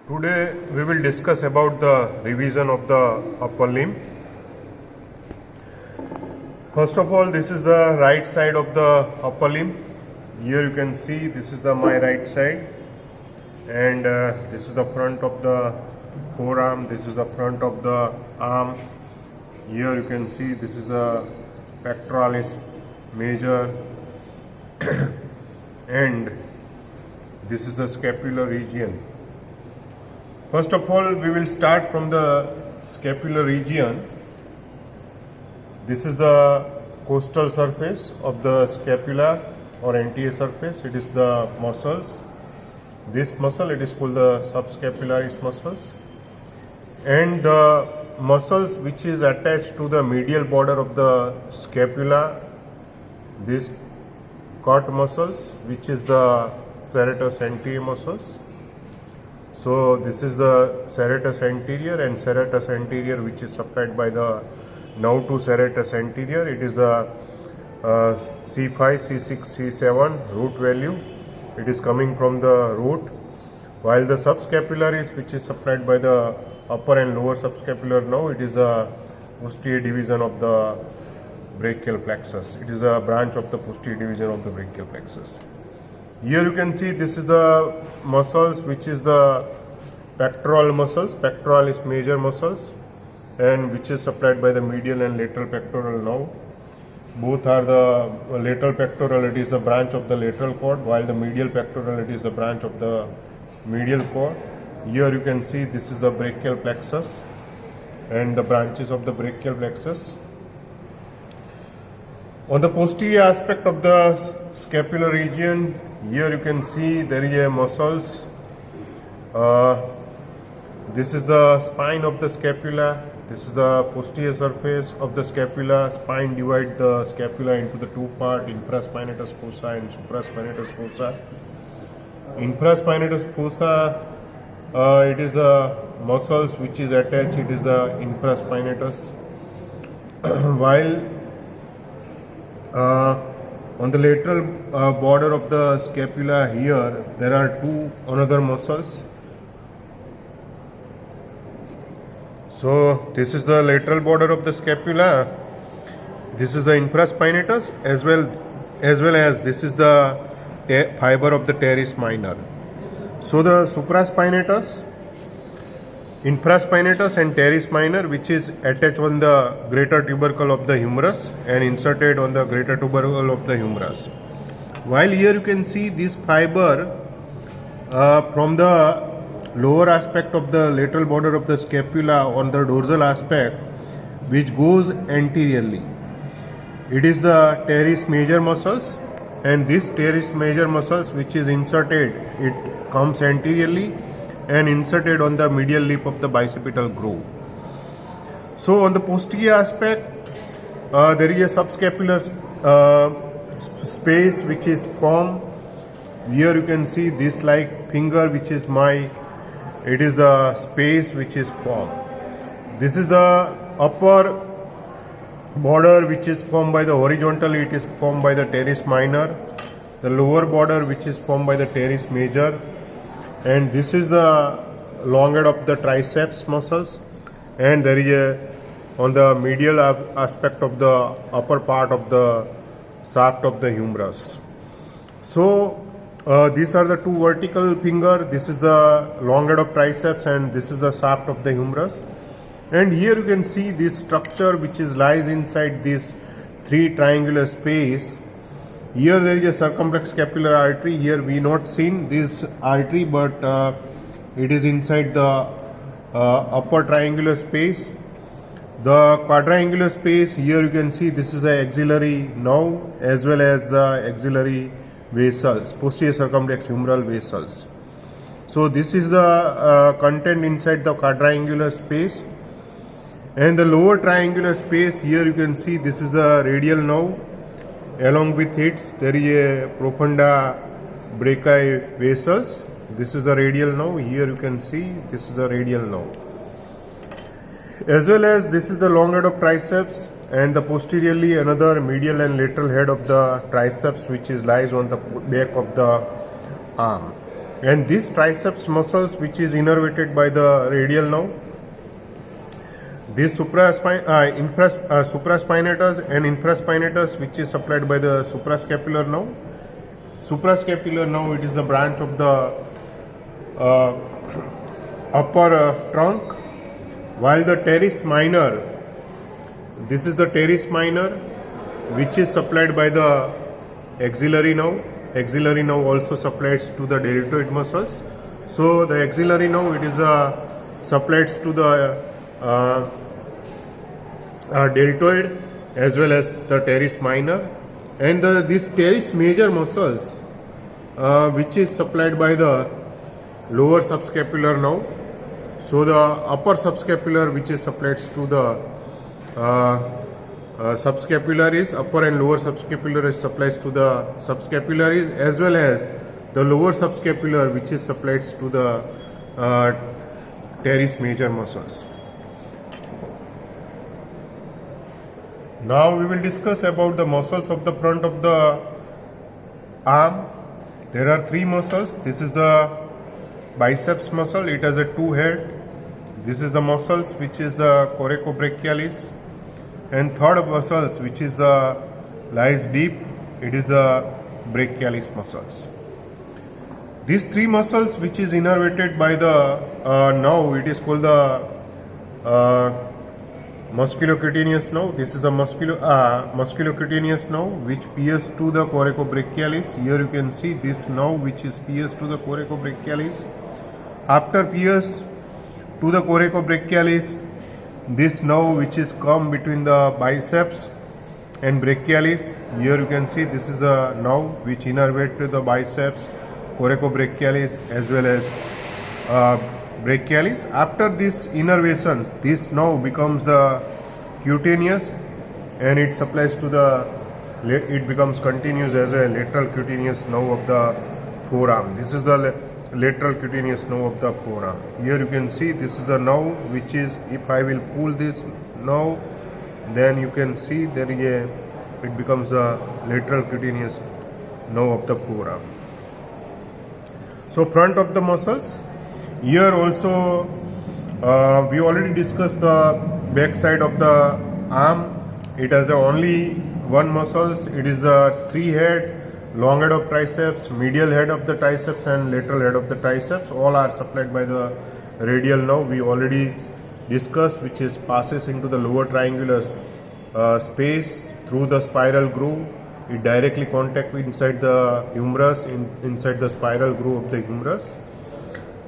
Today we will discuss about the revision of the upper limb. First of all, this is the right side of the upper limb. Here you can see this is my right side, and this is the front of the forearm. This is the front of the arm. Here you can see this is the pectoralis major and this is the scapular region. First of all, we will start from the scapular region. This is the costal surface of the scapula or anterior surface. It is the muscles. This muscle, it is called the subscapularis muscles, and the muscles which is attached to the medial border of the scapula, this cut muscles, which is the serratus anterior muscles. So this is the serratus anterior, and serratus anterior which is supplied by the nerve to serratus anterior. It is the C5, C6, C7 root value. It is coming from the root, while the subscapularis which is supplied by the upper and lower subscapular nerve, it is a posterior division of the brachial plexus. It is a branch of the posterior division of the brachial plexus. Here you can see this is the muscles which is the pectoral muscles, pectoralis major muscles, and which is supplied by the medial and lateral pectoral nerve. Both are the lateral pectoral, it is a branch of the lateral cord, while the medial pectoral, it is a branch of the medial cord. Here you can see this is the brachial plexus and the branches of the brachial plexus. On the posterior aspect of the scapular region, here you can see there is a muscles. This is the spine of the scapula. This is the posterior surface of the scapula. Spine divide the scapula into the two parts, infraspinatus fossa and supraspinatus fossa. Infraspinatus fossa, it is the muscles which is attached. It is the infraspinatus. While on the lateral border of the scapula, here there are two another muscles. So this is the lateral border of the scapula. This is the infraspinatus as well as this is the fiber of the teres minor. So the supraspinatus, infraspinatus and teres minor, which is attached on the greater tubercle of the humerus and inserted on the greater tubercle of the humerus. While here you can see this fiber from the lower aspect of the lateral border of the scapula on the dorsal aspect, which goes anteriorly. It is the teres major muscles, and this teres major muscles which is inserted, it comes anteriorly and inserted on the medial lip of the bicipital groove. So on the posterior aspect, there is a subscapular space which is formed. Here you can see this like finger, which is it is the space which is formed. This is the upper border which is formed by the horizontally, it is formed by the teres minor. The lower border which is formed by the teres major, and this is the long head of the triceps muscles, and there is a on the medial aspect of the upper part of the shaft of the humerus. So these are the two vertical finger. This is the long head of triceps and this is the shaft of the humerus. And here you can see this structure which is lies inside this three triangular space. Here there is a circumflex scapular artery. Here we not seen this artery, but it is inside the upper triangular space. The quadrangular space, here you can see this is the axillary nerve as well as the axillary vessels, posterior circumflex humeral vessels. So this is the content inside the quadrangular space. And the lower triangular space, here you can see this is the radial nerve. Along with it, there is a profunda brachii vessels. This is the radial nerve. Here you can see this is the radial nerve. As well as this is the long head of triceps, and the posteriorly another medial and lateral head of the triceps which is lies on the back of the arm. and this triceps muscles which is innervated by the radial nerve. This supraspinatus and infraspinatus which is supplied by the suprascapular nerve. Suprascapular nerve, it is a branch of the upper trunk, while the teres minor, this is the teres minor which is supplied by the axillary nerve. Axillary nerve also supplies to the deltoid muscles. So the axillary nerve, it is supplies to the deltoid as well as the teres minor, and this teres major muscles which is supplied by the lower subscapular nerve. So the upper subscapular which is supplied to the subscapularis, upper and lower subscapularis supplies to the subscapularis, as well as the lower subscapular which is supplied to the teres major muscles. Now we will discuss about the muscles of the front of the arm. There are three muscles. This is the biceps muscle, it has a two head. This is the muscles which is the coracobrachialis, and third muscles which is the lies deep, it is the brachialis muscles. These three muscles which is innervated by the nerve, it is called the musculocutaneous nerve. This is the musculocutaneous nerve which pierces to the coracobrachialis. Here you can see this nerve which is pierced to the coracobrachialis. After pierce to the coracobrachialis, this nerve which is come between the biceps and brachialis. Here you can see this is the nerve which innervate to the biceps, coracobrachialis as well as brachialis. After this innervations, this nerve becomes the cutaneous, and it supplies to the, it becomes continuous as a lateral cutaneous nerve of the forearm. This is the lateral cutaneous nerve of the forearm. Here you can see this is the nerve which is, if I will pull this nerve, then you can see there is a, it becomes the lateral cutaneous nerve of the forearm. So front of the muscles. Here also we already discussed the back side of the arm. It has only one muscles. It is a three head, long head of triceps, medial head of the triceps and lateral head of the triceps. All are supplied by the radial nerve. We already discussed, which is passes into the lower triangular space through the spiral groove. It directly contact inside the humerus, inside the spiral groove of the humerus.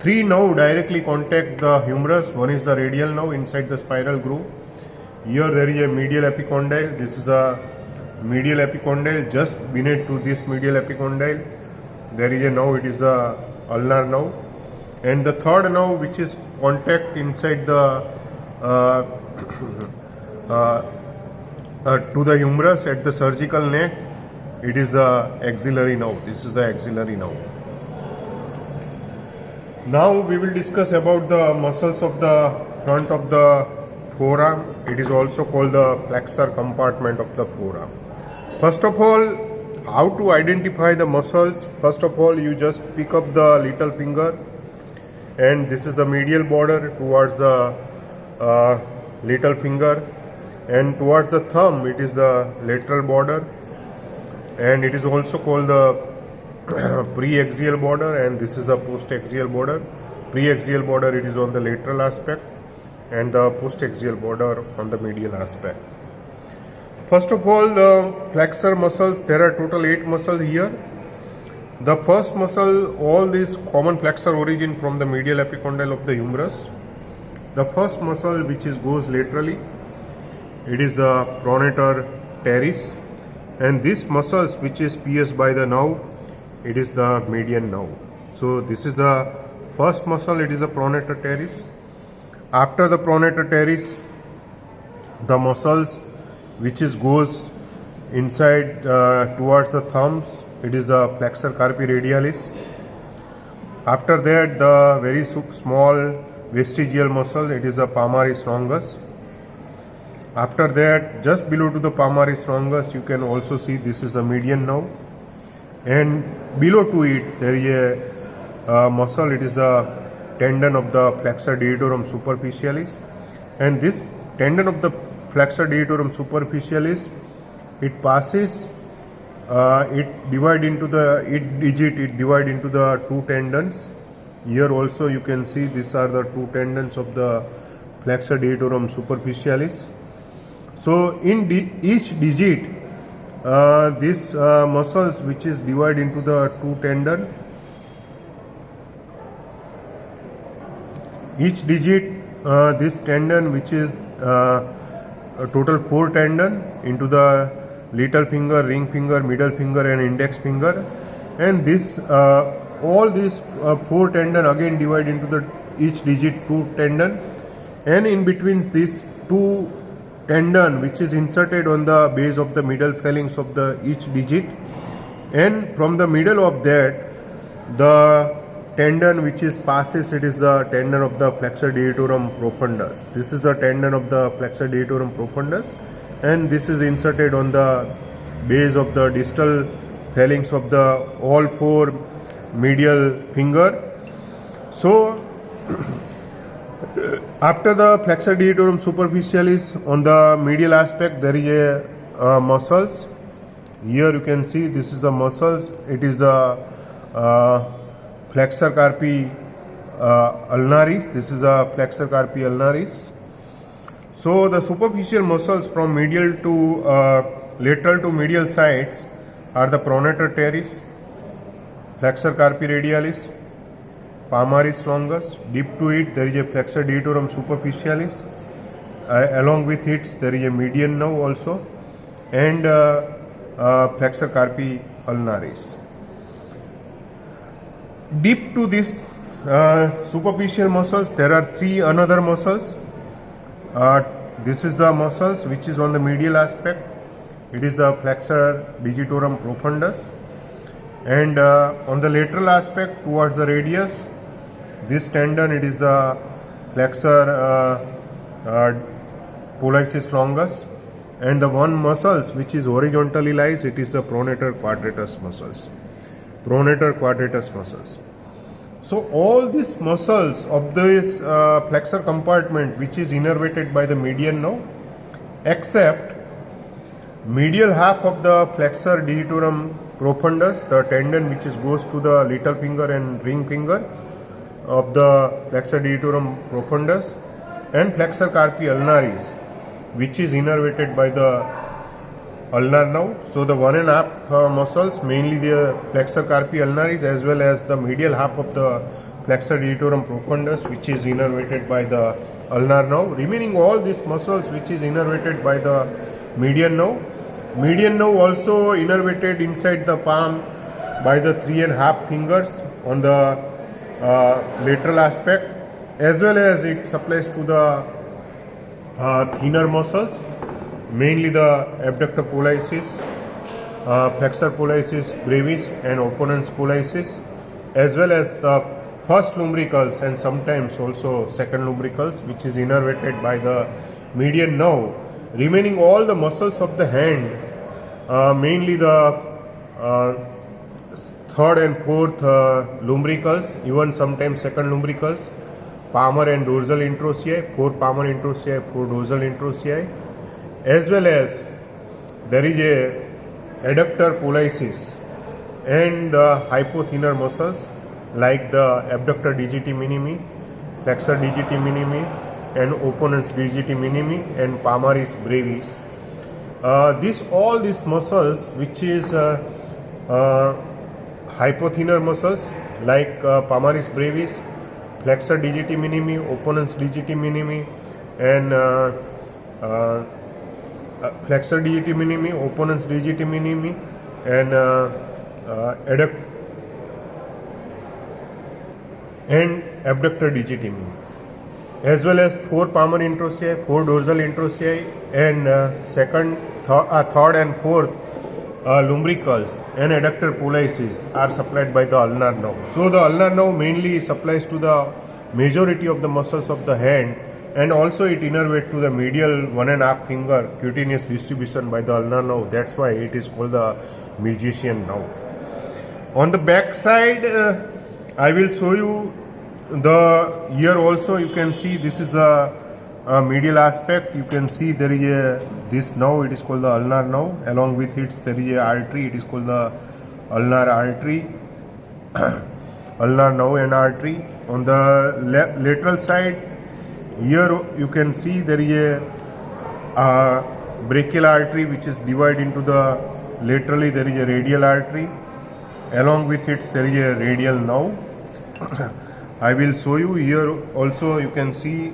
Three nerve directly contact the humerus. One is the radial nerve inside the spiral groove. Here there is a medial epicondyle. This is a medial epicondyle. Just beneath to this medial epicondyle, there is a nerve. It is the ulnar nerve. And the third nerve which is contact inside the to the humerus at the surgical neck, it is the axillary nerve. This is the axillary nerve. Now we will discuss about the muscles of the front of the forearm. It is also called the flexor compartment of the forearm. First of all, how to identify the muscles? First of all, you just pick up the little finger, and this is the medial border towards the little finger, and towards the thumb it is the lateral border, and it is also called the pre-axial border, and this is a post-axial border. Pre-axial border, it is on the lateral aspect, and the post-axial border on the medial aspect. First of all, the flexor muscles, there are total 8 muscles here. The first muscle, all these common flexor origin from the medial epicondyle of the humerus. The first muscle which is goes laterally, it is the pronator teres, and this muscles which is pierced by the nerve, it is the median nerve. So this is the first muscle, it is the pronator teres. After the pronator teres, the muscles which is goes inside towards the thumbs, it is the flexor carpi radialis. After that, the very small vestigial muscle, it is the palmaris longus. After that, just below to the palmaris longus, you can also see this is the median nerve, and below to it there is muscle. It is the tendon of the flexor digitorum superficialis, and this tendon of the flexor digitorum superficialis, it passes, it divide into the two tendons. Here also you can see these are the two tendons of the flexor digitorum superficialis. So in each digit, this muscles which is divided into the two tendon. Each digit, this tendon which is a total 4 tendon into the little finger, ring finger, middle finger and index finger, and this all these 4 tendon again divide into the each digit 2 tendon, and in between these 2 tendon which is inserted on the base of the middle phalanx of the each digit, and from the middle of that the tendon which is passes, it is the tendon of the flexor digitorum profundus. This is the tendon of the flexor digitorum profundus, and this is inserted on the base of the distal phalanx of the all 4 medial finger. So after the flexor digitorum superficialis, on the medial aspect there is a muscles. Here you can see this is the muscles. It is the flexor carpi ulnaris. This is a flexor carpi ulnaris. So the superficial muscles from medial to lateral to medial sides are the pronator teres, flexor carpi radialis, palmaris longus. Deep to it there is a flexor digitorum superficialis. Along with it there is a median nerve also, and flexor carpi ulnaris. Deep to this superficial muscles there are 3 another muscles. This is the muscles which is on the medial aspect. It is the flexor digitorum profundus, and on the lateral aspect towards the radius, this tendon, it is the flexor pollicis longus, and the one muscles which is horizontally lies, it is the pronator quadratus muscles. Pronator quadratus muscles. So all these muscles of this flexor compartment which is innervated by the median nerve, except medial half of the flexor digitorum profundus, the tendon which is goes to the little finger and ring finger of the flexor digitorum profundus, and flexor carpi ulnaris which is innervated by the ulnar nerve. So the 1.5 muscles, mainly the flexor carpi ulnaris as well as the medial half of the flexor digitorum profundus which is innervated by the ulnar nerve. Remaining all these muscles which is innervated by the median nerve. Median nerve also innervated inside the palm by the 3.5 fingers on the lateral aspect, as well as it supplies to the thinner muscles, mainly the abductor pollicis, flexor pollicis brevis and opponens pollicis, as well as the first lumbricals and sometimes also second lumbricals which is innervated by the median nerve. Remaining all the muscles of the hand, mainly the third and fourth lumbricals, even sometimes second lumbricals, palmar and dorsal introccii, 4 palmar introccii, 4 dorsal introccii, as well as there is a adductor pollicis and the hypothinner muscles like the abductor digiti minimi, flexor digiti minimi and opponens digiti minimi and palmaris brevis. All these muscles which is hypothinner muscles like palmaris brevis, flexor digiti minimi, opponens digiti minimi and flexor digiti minimi, opponens digiti minimi and abductor digiti minimi, as well as 4 palmar introccii, 4 dorsal introccii and third and fourth lumbricals and adductor pollicis are supplied by the ulnar nerve. So the ulnar nerve mainly supplies to the majority of the muscles of the hand, and also it innervates to the medial 1.5 finger cutaneous distribution by the ulnar nerve. That's why it is called the Megiscian nerve. On the back side, I will show you the here also. You can see this is the medial aspect. You can see there is a this nerve, it is called the ulnar nerve. Along with it there is a artery, it is called the ulnar artery, ulnar nerve and artery. On the lateral side, here you can see there is a brachial artery which is divided into the laterally. There is a radial artery. Along with it there is a radial nerve. I will show you here also. You can see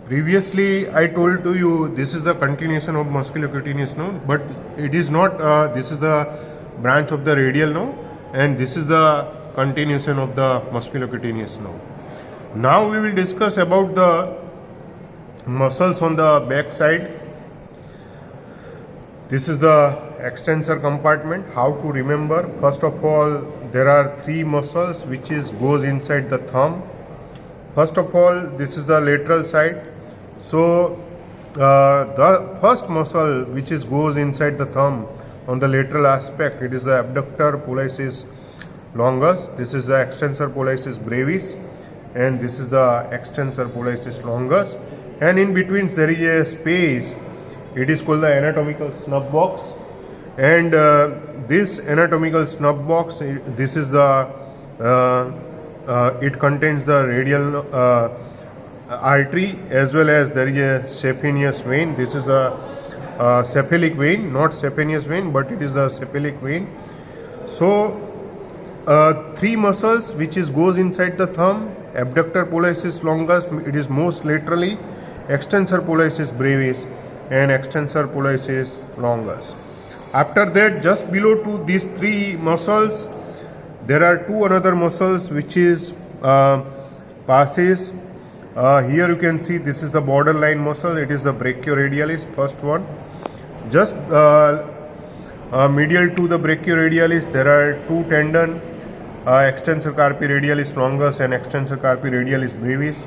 previously I told to you this is the continuation of musculocutaneous nerve, but it is not. This is the branch of the radial nerve, and this is the continuation of the musculocutaneous nerve. Now we will discuss about the muscles on the back side. This is the extensor compartment. How to remember? First of all, there are three muscles which goes inside the thumb. First of all, this is the lateral side. So the first muscle which goes inside the thumb on the lateral aspect, it is the abductor pollicis longus. This is the extensor pollicis brevis, and this is the extensor pollicis longus. And in between there is a space. It is called the anatomical snub box, and this anatomical snub box, this is the it contains the radial artery, as well as there is a saphenous vein. This is a cephalic vein, not saphenous vein, but it is a cephalic vein. So three muscles which goes inside the thumb: abductor pollicis longus, it is most laterally; extensor pollicis brevis, and extensor pollicis longus. After that, just below to these three muscles, there are two another muscles which passes. Here you can see this is the borderline muscle. It is the brachioradialis, first one. Just medial to the brachioradialis, there are two tendon, extensor carpi radialis longus and extensor carpi radialis brevis.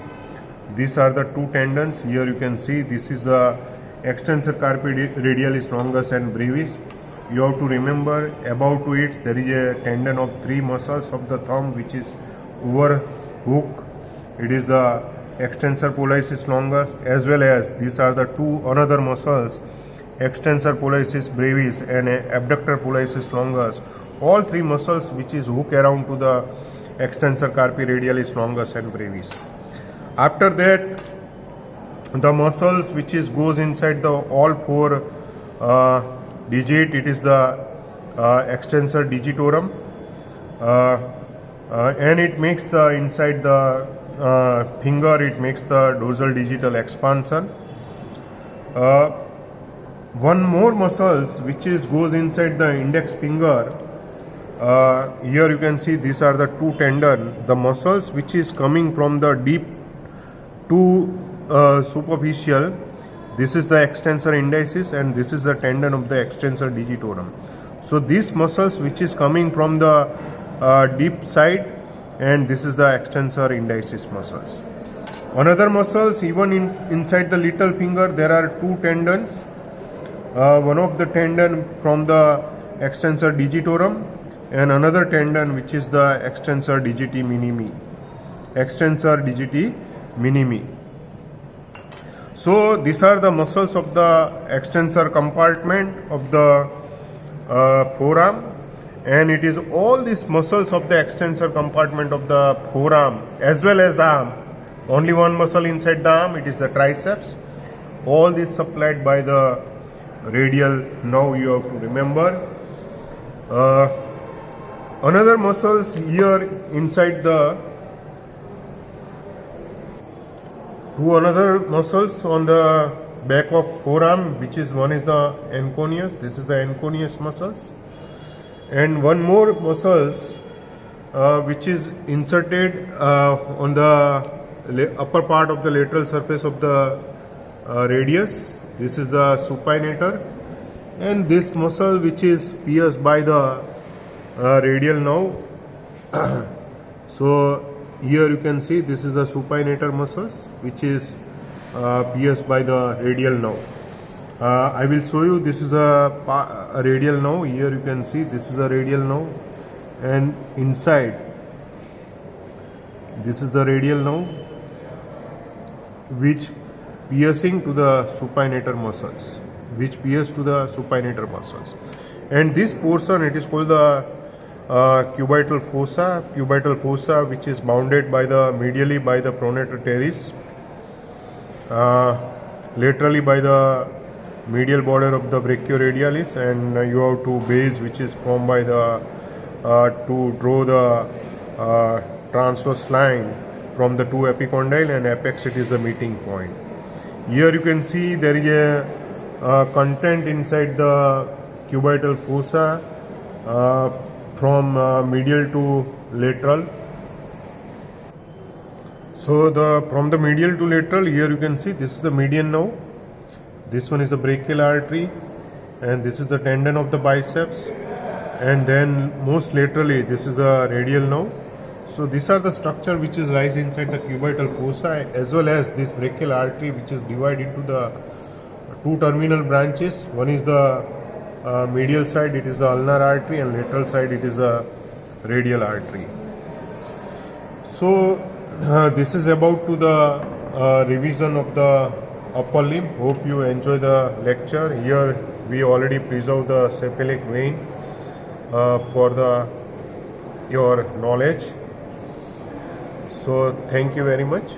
These are the two tendons. Here you can see this is the extensor carpi radialis longus and brevis. You have to remember about to it there is a tendon of three muscles of the thumb which is over hook. It is the extensor pollicis longus, as well as these are the two another muscles, extensor pollicis brevis and abductor pollicis longus. All three muscles which hook around to the extensor carpi radialis longus and brevis. After that, the muscles which goes inside the all four digit, it is the extensor digitorum, and it makes the inside the finger, it makes the dorsal digital expansion. One more muscles which goes inside the index finger. Here you can see these are the two tendon, the muscles which coming from the deep to superficial. This is the extensor indicis, and this is the tendon of the extensor digitorum. So these muscles which coming from the deep side, and this is the extensor indicis muscles. Another muscles, even inside the little finger, there are two tendons. One of the tendon from the extensor digitorum, and another tendon which is the extensor digiti minimi. Extensor digiti minimi. So these are the muscles of the extensor compartment of the forearm, and it is all these muscles of the extensor compartment of the forearm as well as arm. Only one muscle inside the arm, it is the triceps. All this supplied by the radial nerve, you have to remember. Another muscles here inside the two another muscles on the back of forearm, which is one is the anconeus. This is the anconeus muscles, and one more muscles which is inserted on the upper part of the lateral surface of the radius. This is the supinator, and this muscle which is pierced by the radial nerve. So here you can see this is the supinator muscles which is pierced by the radial nerve. I will show you. This is a radial nerve. Here you can see this is a radial nerve, and inside this is the radial nerve which piercing to the supinator muscles, which pierce to the supinator muscles. And this portion, it is called the cubital fossa, which is bounded by the medially by the pronator teres, laterally by the medial border of the brachioradialis, and you have two bays which is formed by the to draw the transverse line from the two epicondyle, and apex it is the meeting point. Here you can see there is a content inside the cubital fossa from medial to lateral. So from the medial to lateral, here you can see this is the median nerve, this one is the brachial artery, and this is the tendon of the biceps, and then most laterally this is a radial nerve. So these are the structure which is lies inside the cubital fossa, as well as this brachial artery which is divided into the two terminal branches. One is the medial side, it is the ulnar artery, and lateral side it is a radial artery. So this is about to the revision of the upper limb. Hope you enjoy the lecture. Here we already preserve the cephalic vein for your knowledge. So thank you very much.